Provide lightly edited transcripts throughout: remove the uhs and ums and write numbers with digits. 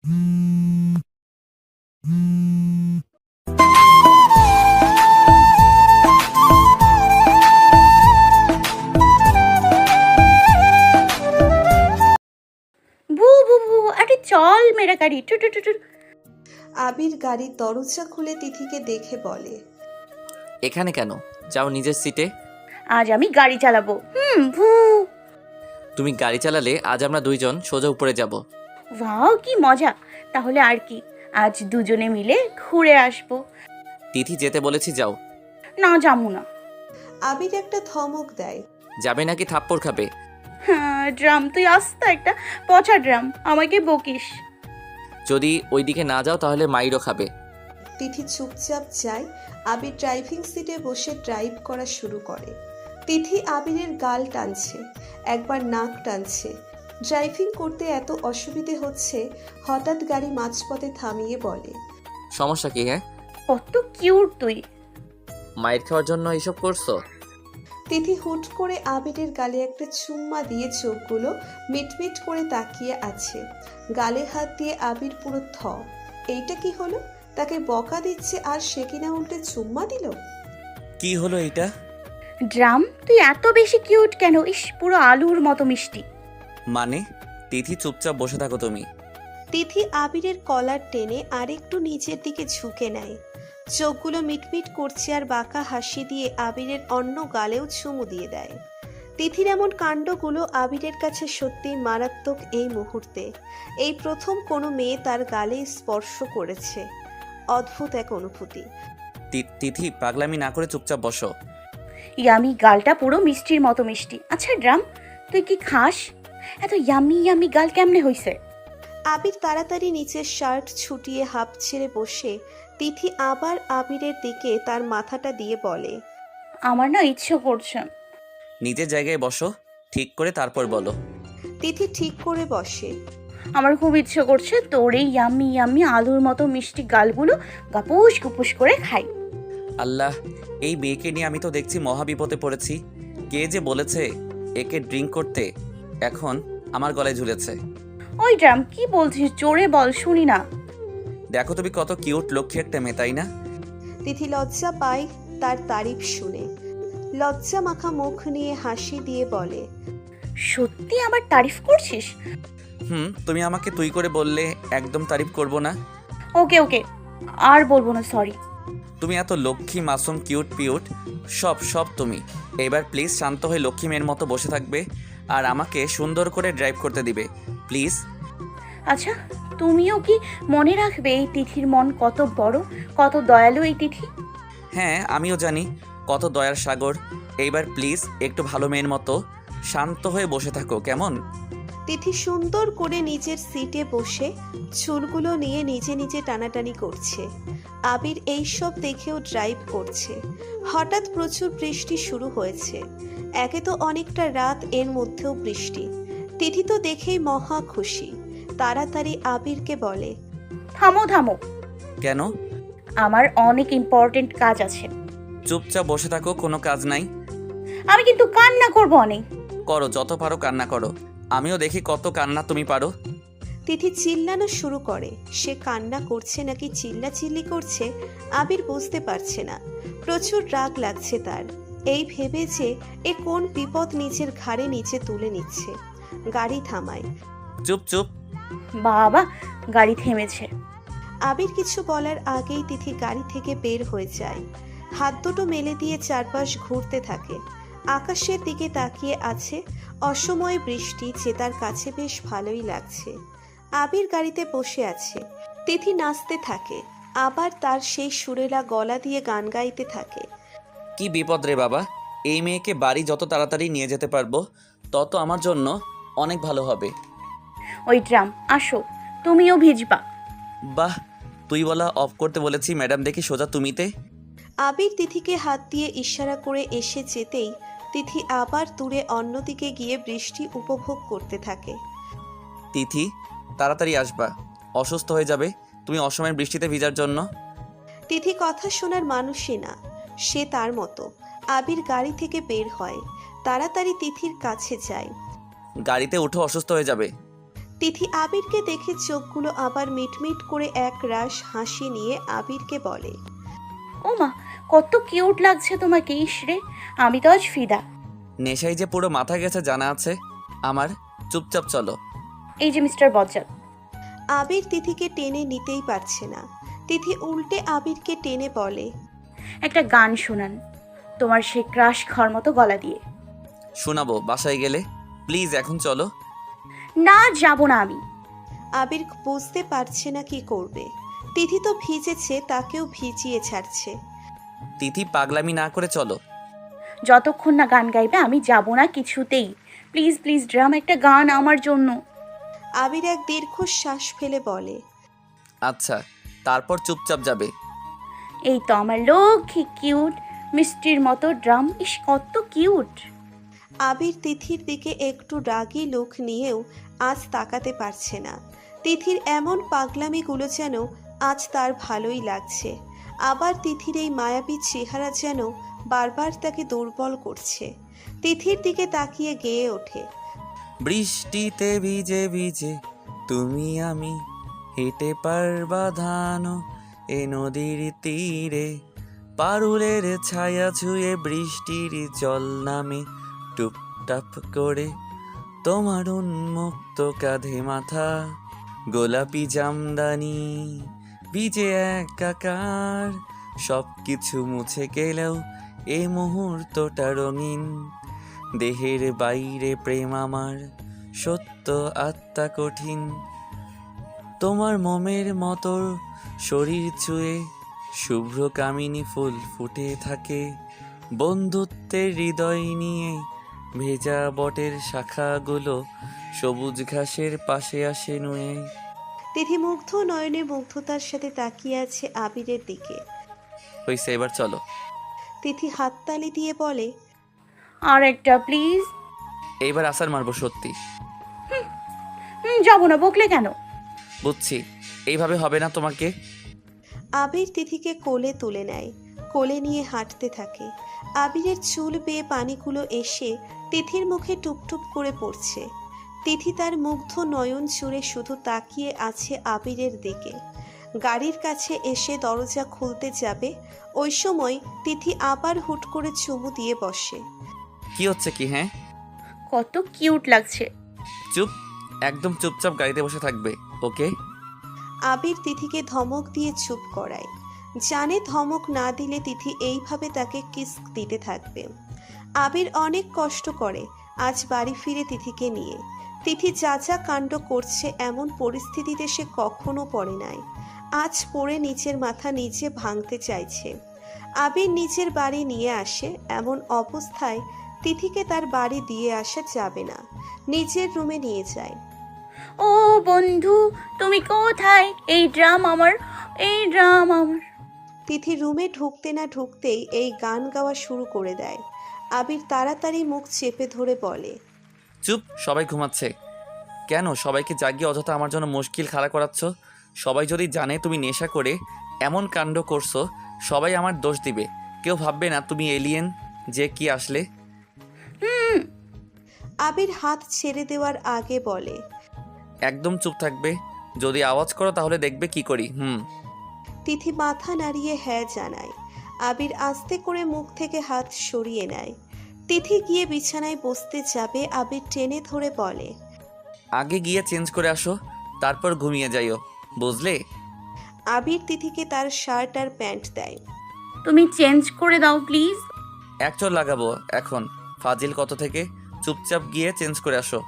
বু বু বু, আরে চল মেরা গাড়ি টু টু টু টু। আবির গাড়ির দরজা খুলে তিথিকে দেখে বলে, এখানে কেন? যাও নিজের সিটে। আজ আমি গাড়ি চালাবো। ভু। তুমি গাড়ি চালালে আজ আমরা দুইজন সোজা উপরে যাব। ওয়াও কি মজা। তাহলে আর কি, আজ দুজনে মিলে ঘুরে আসবো। তিথি যেতে বলেছি, যাও। না যাবো না। আবির একটা ধমক দেয়। যাবে নাকি থাপ্পড় খাবে? হ্যাঁ ড্রাম, তুই আস্তে একটা পচা ড্রাম, আমাকে বকিস। যদি ওইদিকে না যাও তাহলে মাইরও খাবে। তিথি চুপচাপ যায়। আবির ড্রাইভিং সিটে বসে ড্রাইভ করা শুরু করে। তিথি আবিরের গাল টানছে, একবার নাক টানছে। ড্রাইভিং করতে এত অসুবিধে হচ্ছে, হঠাৎ গাড়ি মাঝপথে থামিয়ে বলে, সমস্যা কি? হ্যাঁ, কত কিউট তুই। মাইর খাওয়ার জন্য এইসব করছো? তিথি হুট করে আবিরের গালে একটা চুম্মা দিয়ে চোখগুলো মিটমিট করে তাকিয়ে আছে। গালে হাত দিয়ে আবির পুরো থ। এইটা কি হলো? তাকে বকা দিচ্ছে আর সে কিনা উল্টে চুম্মা দিল। কি হলো এটা? ড্রাম, তুই এত বেশি কিউট কেন? ইস, পুরো আলুর মতো মিষ্টি। মানে? তিথি চুপচাপ বসে থাকো তুমি। তিথি আবিরের কলার টেনে আরেকটু নিচের দিকে ঝুঁকে নেয়। চোখগুলো মিটমিট করছে আর বাঁকা হাসি দিয়ে আবিরের অন্য গালেও চুমু দিয়ে দেয়। তিথির এমন কাণ্ডগুলো আবিরের কাছে সত্যিই মারাত্মক এই মুহূর্তে। এই প্রথম কোনো মেয়ে তার গালে স্পর্শ করেছে। অদ্ভুত এক অনুভূতি। তিথি পাগলামি না করে চুপচাপ বসো। ইয়ামি গালটা পুরো মিষ্টির মতো মিষ্টি। আচ্ছা ড্রাম, তুই কি খাস? এত ইয়ামি ইয়ামি গাল কেমনে হইছে? আবির তাড়াতাড়ি নিচের শার্ট ছুটিয়ে হাঁপ ছেড়ে বসে তিথি আবার আবিরের দিকে তার মাথাটা দিয়ে বলে, আমার না ইচ্ছে করছে। নিজের জায়গায় বসো, ঠিক করে তারপর বলো। তিথি ঠিক করে বসে। আমার খুব ইচ্ছে করছে তোর এই ইয়ামি ইয়ামি আলুর মতো মিষ্টি গালগুলো গাপুস গুপুস করে খাই। আল্লাহ, এই মেয়েকে নিয়ে আমি তো দেখছি মহাবিপদে পড়েছি। কে যে বলেছে একে ড্রিঙ্ক করতে, এখন আমার গলায় ঝুলেছে। ওই ড্রাম, কি বলছিস? জোরে বল, শুনি না। দেখো তুমি কত কিউট লক্ষ্মী একটা মেয়ে, তাই না? তিথি লজ্জা পায় তার তারিফ শুনে। লজ্জা মাখা মুখ নিয়ে হাসি দিয়ে বলে, সত্যি আমার তারিফ করছিস? তুমি আমাকে তুই করে বললে একদম তারিফ করব না। ওকে ওকে, আর বলবো না, সরি। তুমি এত লক্ষ্মী, মাসুম, কিউট পিউট, সব সব তুমি। এবার প্লিজ শান্ত হয়ে লক্ষ্মী মেয়ের মতো বসে থাকবে আর আমাকে সুন্দর করে ড্রাইভ করতে দিবে, প্লিজ। আচ্ছা, তুমিও কি মনে রাখবে এই তিথির মন কত বড়, কত দয়ালু এই তিথি? হ্যাঁ, আমিও জানি কত দয়ার সাগর। এইবার প্লিজ একটু ভালো মেয়ের মতো শান্ত হয়ে বসে থাকো, কেমন? তিথি সুন্দর করে নিজের সিটে বসে চুলগুলো নিয়ে নিজে নিজে টানাটানি করছে। আবির এইসব দেখেও ড্রাইভ করছে। হঠাৎ প্রচুর বৃষ্টি শুরু হয়েছে। একে তো অনেকটা রাত, এর মধ্যেও বৃষ্টি। তিথি তো দেখেই মহা খুশি। তাড়াতাড়ি আবিরকে বলে, থামো থামো, কেন? আমার অনেক ইম্পর্টেন্ট কাজ আছে। চুপচাপ বসে থাকো, কোনো কাজ নাই। আমি কিন্তু কান্না করবো অনেক। করো, যত পারো কান্না করো, আমিও দেখি কত কান্না তুমি পারো। তিথি চিল্লানো শুরু করে। সে কান্না করছে নাকি চিল্লাচিল্লি করছে আবির বুঝতে পারছে না। প্রচুর রাগ লাগছে তার, এই ভেবে যে এ কোন বিপদ নিজের ঘাড়ে নিচে তুলে নিচ্ছে। গাড়ি থামায়। চুপ চুপ। বাবা, গাড়ি থেমেছে। আবির কিছু বলার আগেই তিথি গাড়ি থেকে বের হয়ে যায়। হাত দুটো মেলে দিয়ে চারপাশ ঘুরতে থাকে। আকাশের দিকে তাকিয়ে আছে। অসময়ে বৃষ্টি, যে তার কাছে বেশ ভালোই লাগছে। আবির গাড়িতে বসে আছে। তিথি নাচতে থাকে, আবার তার সেই সুরেলা গলা দিয়ে গান গাইতে থাকে। কি বিপদ রে বাবা, এই মেয়েকে বাড়ি যত তাড়াতাড়ি নিয়ে যেতে পারবো তত আমার জন্য অনেক ভালো হবে। ওই ড্রাম, আসো, তুমিও ভিজবা। বাহ, তুই বলা অফ করতে বলেছি ম্যাডাম দেখি সোজা তুমিতে। আবির তিথিকে হাত দিয়ে ইশারা করে এসে যেতেই তিথি আবার দূরে অন্যদিকে গিয়ে বৃষ্টি উপভোগ করতে থাকে। তিথি, তাড়াতাড়ি আসবা, অসুস্থ হয়ে যাবে তুমি অসময়ের বৃষ্টিতে ভিজার জন্য। তিথি কথা শোনার মানুষই না, সে তার মতো। আবির গাড়ি থেকে বের হয়, তাড়াতাড়ি তিথির কাছে যায়। গাড়িতে উঠো, অসুস্থ হয়ে যাবে। তিথি আবিরকে দেখে চোখগুলো আবার মিটমিট করে এক রাশ হাসি নিয়ে আবিরকে বলে, ও মা, কত কিউট লাগছে তোমাকে, ইসরে আমি তো আজ ফিদা। নেশাই যে পুরো মাথা গেছে জানা আছে আমার। চুপচাপ চলো। এই যে মিস্টার বজ্জাত। আবির তিথিকে টেনে নিতেই পারছে না। তিথি উল্টে আবিরকে টেনে বলে, একটা গান শোনান তোমার সে ক্রাশ খাওয়ার মতো গলা দিয়ে। শোনাবো বাসায় গেলে। প্লিজ এখন চলো। না, যাব না আমি। আবির বুঝতে পারছে না কি করবে। তিথি তো ভিজেছে, তাকেও ভিজিয়ে ছাড়ছে। তিথি পাগলামি না করে চলো। যতক্ষণ না গান গাইবে আমি যাব না কিছুতেই। প্লিজ প্লিজ ড্রাম, একটা গান আমার জন্য। আবির এক দীর্ঘশ্বাস ফেলে বলে, আচ্ছা, তারপর চুপচাপ যাবে। এই তো আমার লক্ষ্মী কিউট মিষ্টির মতো ড্রাম, ইস কত কিউট। আবির তিথির দিকে একটু রাগী লোক নিয়েও আজ তাকাতে পারছে না। তিথির এমন পাগলামিগুলো যেন আজ তার ভালোই লাগছে। আবার তিথির এই মায়াবী চেহারা যেন বারবার তাকে দুর্বল করছে। তিথির দিকে তাকিয়ে গেয়ে ওঠে, বৃষ্টিতে ভিজে ভিজে তুমি আমি হেঁটে পারবা ধানো এ নদীর তীরে, পারুলের ছায়া ছুঁয়ে বৃষ্টির জল নামে টুপটাপ করে, তোমার উন্মুক্ত কাঁধে মাথা গোলাপি জামদানি ভিজে একাকার, সব কিছু মুছে গেলেও এ মুহূর্তটা রঙিন, দেহের বাইরে প্রেম আমার সত্য আত্মা কঠিন, তোমার মোমের মতো শরীর ছুঁয়ে শুভ্র কামিনী ফুল ফুটে থাকে, বন্ধুত্বের হৃদয় নিয়ে ভেজা বটের শাখাগুলো সবুজ ঘাসের পাশে আসে নুয়ে। তিথি মুগ্ধ নয়নে মুগ্ধতার সাথে তাকিয়ে আছে আবিরের দিকে। হইছে, এবার চলো। তিথি হাততালি দিয়ে বলে, আর একটা প্লিজ। এইবার আসার মারবো সত্যি। যাবো না, বকলে কেন? বুঝছি, এইভাবে হবে না তোমাকে। আবির তিথিকে কোলে তুলে নেয়, কোলে নিয়ে হাঁটতে থাকে। আবিরের চুল বেয়ে পানিগুলো এসে তিথির মুখে টুপটুপ করে পড়ছে। তিথি তার মুগ্ধ নয়ন জুড়ে শুধু তাকিয়ে আছে আবিরের দিকে। গাড়ির কাছে এসে দরজা খুলতে যাবে, ওই সময় তিথি আবার হুট করে চুমু দিয়ে বসে। কি হচ্ছে কি? হ্যাঁ, কত কিউট লাগছে। চুপ, একদম চুপচাপ গাড়িতে বসে থাকবে, ওকে? আবির তিথিকে ধমক দিয়ে চুপ করায়। জানে ধমক না দিলে তিথি এইভাবে তাকে কিস দিতে থাকবে। আবির অনেক কষ্ট করে আজ বাড়ি ফিরে তিথিকে নিয়ে। তিথি যা যা কাণ্ড করছে এমন পরিস্থিতিতে সে কখনো পড়ে নাই। আজ পড়ে নিচের মাথা নিজে ভাঙতে চাইছে। আবির নিজের বাড়ি নিয়ে আসে, এমন অবস্থায় তিথিকে তার বাড়ি দিয়ে আসা যাবে না। নিজের রুমে নিয়ে যায়। ও বন্ধু, তুমি কোথায়? এই ড্রাম আমার, এই ড্রাম আমার। তিথি রুমে ঢুকতে না ঢুকতেই এই গান গাওয়া শুরু করে দেয়। আবির তাড়াতাড়ি মুখ চেপে ধরে বলে, চুপ, সবাই ঘুমাচ্ছে। কেন সবাইকে জাগিয়ে অযথা আমার জন্য মুশকিল খাড়া করাচ্ছ? সবাই যদি জানে তুমি নেশা করে এমন কাণ্ড করছো, সবাই আমার দোষ দিবে। কেউ ভাববে না তুমি এলিয়েন যে কি আসলে। আবির হাত ছেড়ে দেওয়ার আগে বলে, একদম চুপ থাকবে। যদি আওয়াজ করো তাহলে দেখবে কি করি। তিথি মাথা নাড়িয়ে হ্যাঁ জানায়। আবির আস্তে করে মুখ থেকে হাত সরিয়ে নেয়। তিথি গিয়ে বিছানায় বসতে যাবে, আবির টেনে ধরে বলে, আগে গিয়ে চেঞ্জ করে আসো, তারপর ঘুমিয়ে যাইও, বুঝলে? আবির তিথিকে তার শার্ট আর প্যান্ট দেয়। তুমি চেঞ্জ করে দাও প্লিজ। এক চোর লাগাবো এখন, ফাজিল কত থেকে। চুপচাপ গিয়ে চেঞ্জ করে আসো।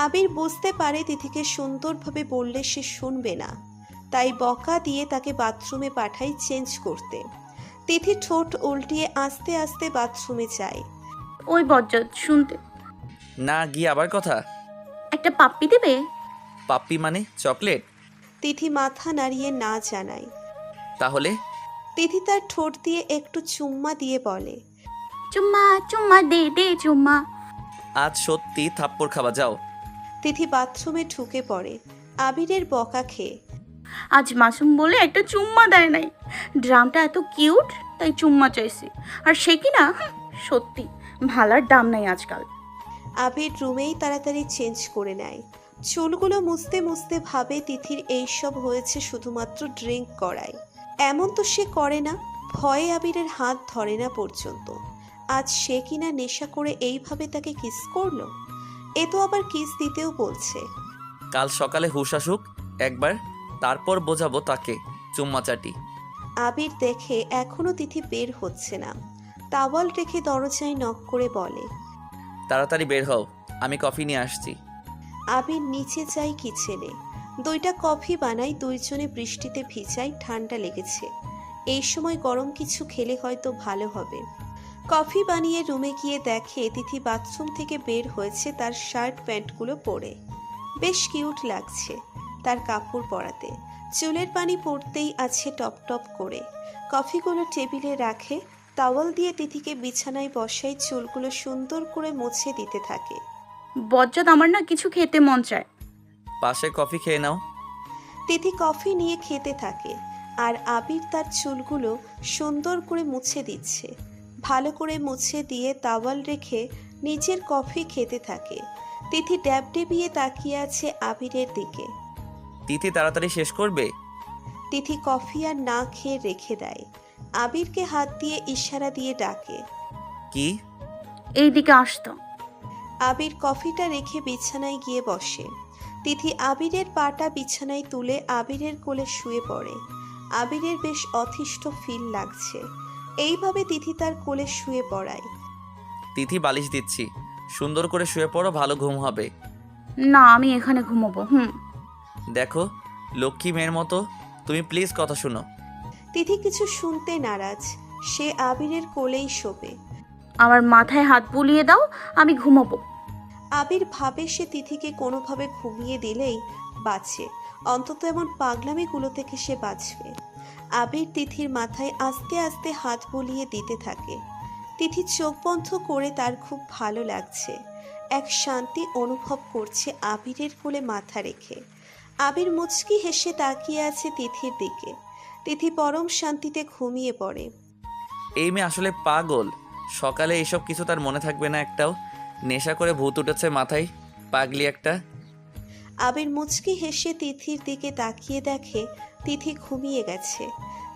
আবির বুঝতে পারে তিথিকে সুন্দরভাবে বললে সে শুনবে না, তাই বকা দিয়ে তাকে বাথরুমে পাঠায় চেঞ্জ করতে। তিথি ঠোঁট উল্টিয়ে আস্তে আস্তে বাথরুমে যায়। ওই বজ্জাত শুনতে। না গিয়ে আবার কথা। একটা পাপ্পি দেবে? পাপ্পি মানে চকলেট? তিথি মাথা নাড়িয়ে না জানায়। তাহলে তিথি তার ঠোঁট দিয়ে একটু চুম্মা দিয়ে বলে, চুম্মা চুম্মা দে দে চুম্মা। আজ সত্যি থাপ্পড় খাওয়া, যাও। তিথি বাথরুমে ঢুকে পড়ে আবিরের বকা খেয়ে। আজ মাসুম বলে একটা চুম্মা দেয় নাই। ড্রামটা এত কিউট তাই চুম্মা চাইছি, আর সে কি না, সত্যি ভালার দাম নাই আজকাল। আবির রুমেই তাড়াতাড়ি চেঞ্জ করে নেয়। চুলগুলো মুছতে মুছতে ভাবে তিথির এইসব হয়েছে শুধুমাত্র ড্রিঙ্ক করায়। এমন তো সে করে না, ভয়ে আবিরের হাত ধরে না পর্যন্ত। আজ সে কিনা নেশা করে এইভাবে তাকে কিস করলো। এ তো আবার কিস দিতেও বলছে। কাল সকালে হুশ আসুক একবার, তারপর বোঝাবো তাকে চুম্মাচাটি। আবির দেখে এখনো তিথি বের হচ্ছে না, তাওয়াল রেখে দরজায় নক করে বলে। তাড়াতাড়ি বের হও, আমি কফি নিয়ে আসছি। আবির নিচে যাই কিচেনে, 2টা কফি বানাই, দুইজনে বৃষ্টিতে ভিজাই, ঠান্ডা লেগেছে। এই সময় গরম কিছু খেলে হয়তো ভালো হবে। কফি বানিয়ে রুমে গিয়ে দেখে তিথি বাথরুম থেকে বের হয়েছে তার শার্ট প্যান্টগুলো পরে। বেশ কিউট লাগছে তার কাপড় পরাতে। চুলের পানি পড়তেই আছে টপ টপ করে। কফিগুলো টেবিলে রাখে, তাওয়াল দিয়ে তিথিকে বিছানায় বসাই, চুলগুলো সুন্দর করে মুছে দিতে থাকে। বজ্জাত, আমার না কিছু খেতে মন চায়। পাশে কফি খেয়ে নাও। তিথি কফি নিয়ে খেতে থাকে আর আবির তার চুলগুলো সুন্দর করে মুছে দিচ্ছে। ভালো করে মুছে দিয়ে তাওয়াল রেখে নিজের কফি খেতে থাকে। তিথি ড্যাবডেবিয়ে তাকিয়ে আছে আবিরের দিকে। তিথি তাড়াতাড়ি শেষ করবে। তিথি কফি আর না খেয়ে রেখে দেয়। আবিরকে হাত দিয়ে ইশারা দিয়ে ডাকে। কি? এইদিকে আসতো। আবির কফিটা রেখে বিছানায় গিয়ে বসে। তিথি আবিরের পাটা বিছানায় তুলে আবিরের কোলে শুয়ে পড়ে। আবিরের বেশ অতিষ্ঠ ফিল লাগছে। এইভাবে তিথি তার কোলে শুয়ে পড়ায়। তিথি বালিশ দিচ্ছি, সুন্দর করে শুয়ে পড়ো, ভালো ঘুম হবে। না, আমি এখানে ঘুমোবো। দেখো লক্ষ্মী মেয়ের মতো, তুমি প্লিজ কথা শুনো। তিথি কিছু শুনতে নারাজ, সে আবিরের কোলেই শোবে। আমার মাথায় হাত বুলিয়ে দাও, আমি ঘুমোবো। আবির ভাবে সে তিথিকে কোনোভাবে ঘুমিয়ে দিলেই বাঁচে, অন্তত এমন পাগলামিগুলো থেকে সে বাঁচবে। আবির তিথির মাথায় আস্তে আস্তে হাত বুলিয়ে দিতে থাকে। তিথি চোখ বন্ধ করে, তার খুব ভালো লাগছে। এক শান্তি অনুভব করছে আবিরের কোলে মাথা রেখে। আবির মুচকি হেসে তাকিয়ে আছে তিথির দিকে। তিথি পরম শান্তিতে ঘুমিয়ে পড়ে। এই মেয়ে আসলে পাগল, সকালে এইসব কিছু তার মনে থাকবে না একটাও। নেশা করে ভূত উঠেছে মাথায়, পাগলি একটা। আবির মুচকি হেসে তিথির দিকে তাকিয়ে দেখে তিথি ঘুমিয়ে গেছে।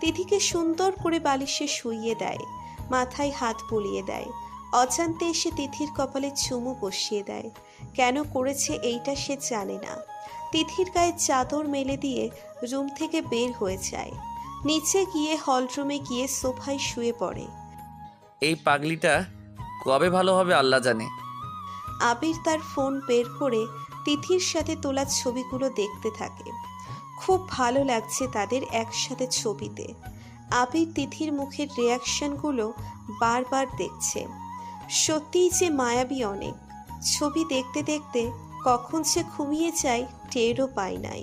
তিথিকে সুন্দর করে বালিশে শুইয়ে দেয়, মাথায় হাত বুলিয়ে দেয়। অজান্তে এসে তিথির কপালে চুমু বসিয়ে দেয়। কেন করেছে এইটা সে জানে না। তিথির গায়ে চাদর মেলে দিয়ে রুম থেকে বের হয়ে যায়। নিচে গিয়ে হলরুমে গিয়ে সোফায় শুয়ে পড়ে। এই পাগলিটা কবে ভালো হবে আল্লাহ জানে। আবির তার ফোন বের করে তিথির সাথে তোলা ছবিগুলো দেখতে থাকে। খুব ভালো লাগছে তাদের একসাথে ছবিতে। আবির তিথির মুখের রিয়াকশনগুলো বারবার দেখছে। সত্যিই যে মায়াবী অনেক। ছবি দেখতে দেখতে কখন সে ঘুমিয়ে যায় টেরও পায় নাই।